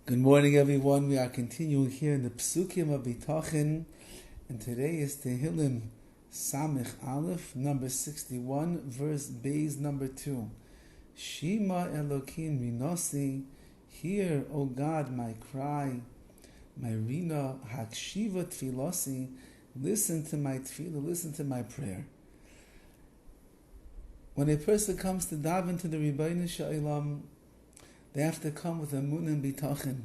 Good morning, everyone. We are continuing here in the Psukim of Bitachon, and today is Tehillim Samich Aleph, number 61, verse Beis, number 2. Shema Elokim Rinosi, hear, O God, my cry, my Rina Hakshiva Tfilosi, listen to my tefillah, listen to my prayer. When a person comes to daven to the Rabbi Shalom, they have to come with Emunah and Bitachon.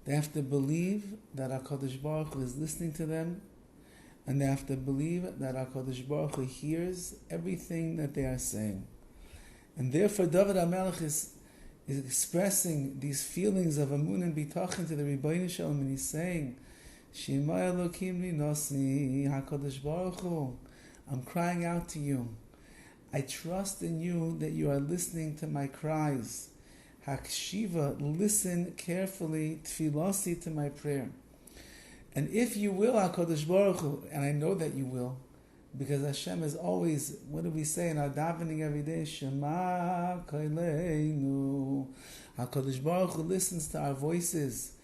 They have to believe that HaKadosh Baruch Hu is listening to them, and they have to believe that HaKadosh Baruch Hu hears everything that they are saying. And therefore Dovid HaMelech is expressing these feelings of Emunah and Bitachon to the Rabbi Shalom, and he's saying, Shema Elokim Ninosi, HaKadosh Baruch Hu, I'm crying out to you. I trust in you that you are listening to my cries. Hakshiva, listen carefully, tfilosi, to my prayer. And if you will, HaKadosh Baruch Hu, and I know that you will, because Hashem is always, what do we say in our davening every day? Shema koleinu. HaKadosh Baruch Hu listens to our voices.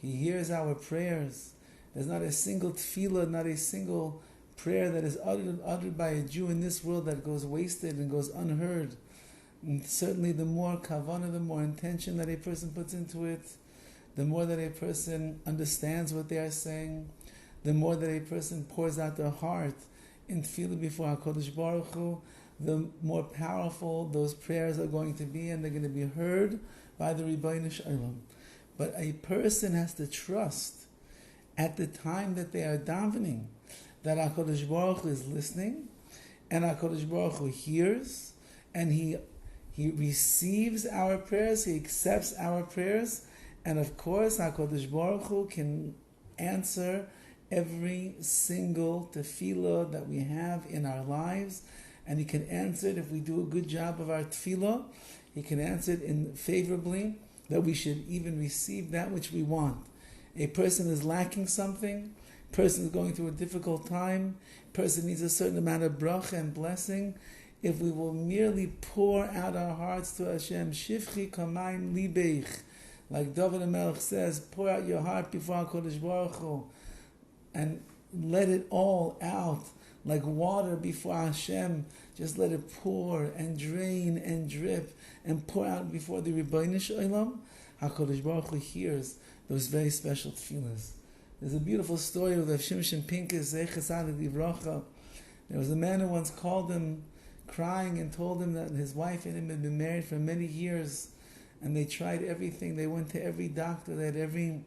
He hears our prayers. There's not a single tefillah, not a single prayer that is uttered by a Jew in this world that goes wasted and goes unheard. And certainly the more kavanah, the more intention that a person puts into it, the more that a person understands what they are saying, the more that a person pours out their heart in tefillah before HaKadosh Baruch Hu, the more powerful those prayers are going to be, and they're going to be heard by the Rabbi Shalom. But a person has to trust at the time that they are davening that HaKadosh Baruch Hu is listening, and HaKadosh Baruch Hu hears, and He receives our prayers, He accepts our prayers, and of course HaKadosh Baruch Hu can answer every single tefillah that we have in our lives, and He can answer it if we do a good job of our tefillah. He can answer it favorably, that we should even receive that which we want. A person is lacking something, a person is going through a difficult time, a person needs a certain amount of bracha and blessing. If we will merely pour out our hearts to Hashem, Shifchi Kamayim Libeich, like Dovid HaMelech says, pour out your heart before HaKadosh Baruch Hu, and let it all out like water before Hashem. Just let it pour and drain and drip and pour out before the Rabbi Shalom. HaKadosh Baruch Hu hears those very special tefillahs. There's a beautiful story of Rav Shimshon Pincus, Zeichas Ad Livracha. There was a man who once called him crying and told him that his wife and him had been married for many years, and they tried everything. They went to every doctor, they had every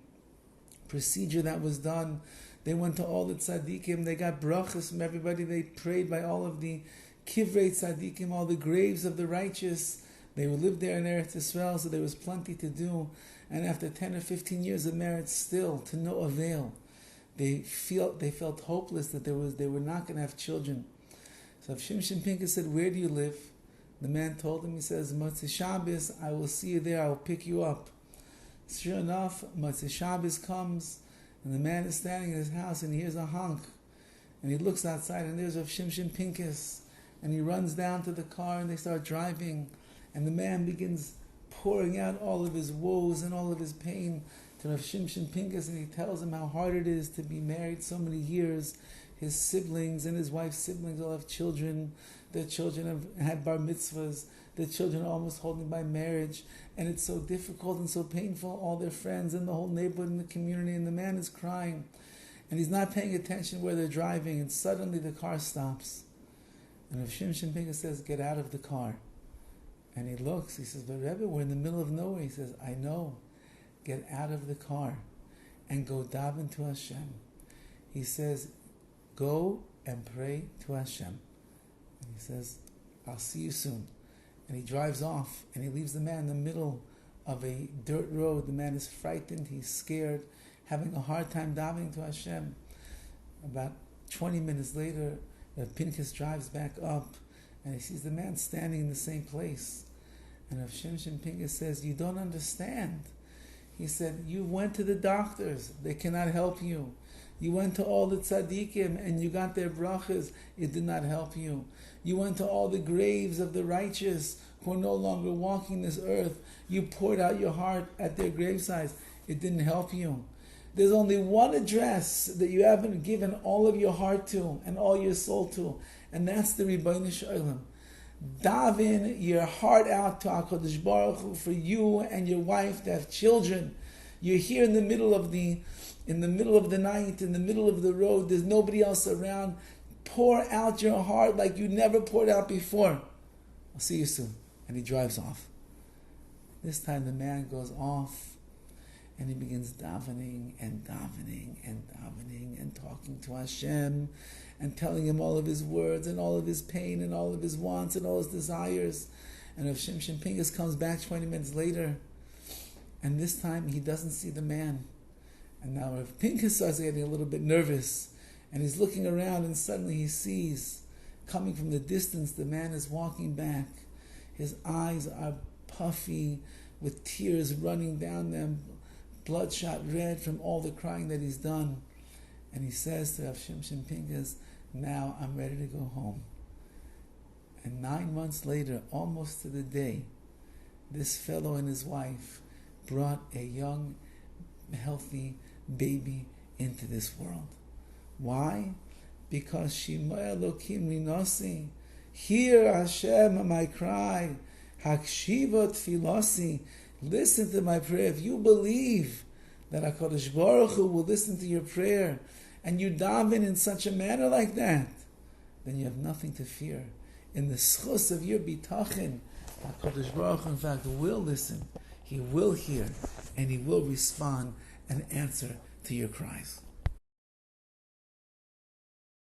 procedure that was done. They went to all the tzaddikim, they got brachas from everybody, they prayed by all of the kivrei tzaddikim, all the graves of the righteous. They lived there in Eretz Yisrael, so there was plenty to do. And after 10 or 15 years of marriage, still to no avail. They felt hopeless that they were not going to have children. So Shimshon Pincus said, where do you live? The man told him, he says, Motzei Shabbos, I will see you there, I will pick you up. Sure enough, Motzei Shabbos comes, and the man is standing in his house, and he hears a honk. And he looks outside, and there's Rav Shimshon Pincus. And he runs down to the car, and they start driving. And the man begins pouring out all of his woes and all of his pain to Rav Shimshon Pincus, and he tells him how hard it is to be married so many years. His siblings and his wife's siblings all have children. Their children have had bar mitzvahs. Their children are almost holding by marriage. And it's so difficult and so painful. All their friends and the whole neighborhood and the community. And the man is crying. And he's not paying attention where they're driving. And suddenly the car stops. And Rav Shimshon Pincus says, get out of the car. And he looks. He says, but Rebbe, we're in the middle of nowhere. He says, I know. Get out of the car and go daven to Hashem. He says, go and pray to Hashem. And he says, I'll see you soon. And he drives off, and he leaves the man in the middle of a dirt road. The man is frightened, he's scared, having a hard time davening to Hashem. About 20 minutes later, Pinchas drives back up, and he sees the man standing in the same place. And Rav Shimshon Pincus says, you don't understand. He said, you went to the doctors, they cannot help you. You went to all the tzaddikim and you got their brachas, it did not help you. You went to all the graves of the righteous who are no longer walking this earth. You poured out your heart at their gravesides. It didn't help you. There's only one address that you haven't given all of your heart to and all your soul to, and that's the Ribbono Shel Olam. Daven your heart out to HaKadosh Baruch Hu for you and your wife to have children. You're here in the middle of the night, in the middle of the road. There's nobody else around. Pour out your heart like you never poured out before. I'll see you soon. And he drives off. This time the man goes off and he begins davening and davening and davening and talking to Hashem and telling him all of his words and all of his pain and all of his wants and all his desires. And Rav Shimshon Pinkus comes back 20 minutes later, and this time he doesn't see the man. And now Rav Pinkus starts getting a little bit nervous, and he's looking around, and suddenly he sees, coming from the distance, the man is walking back. His eyes are puffy with tears running down them, bloodshot red from all the crying that he's done. And he says to Rav Shimshon Pinkus, now I'm ready to go home. And 9 months later, almost to the day, this fellow and his wife brought a young, healthy baby into this world. Why? Because Shema Elokim Rinasi, hear Hashem my cry, Hakshiva Tfilasi, listen to my prayer. If you believe that HaKadosh Baruch Hu will listen to your prayer, and you daven in such a manner like that, then you have nothing to fear. In the schus of your bitachon, HaKadosh Baruch Hu in fact will listen, He will hear, and He will respond and answer to your cries.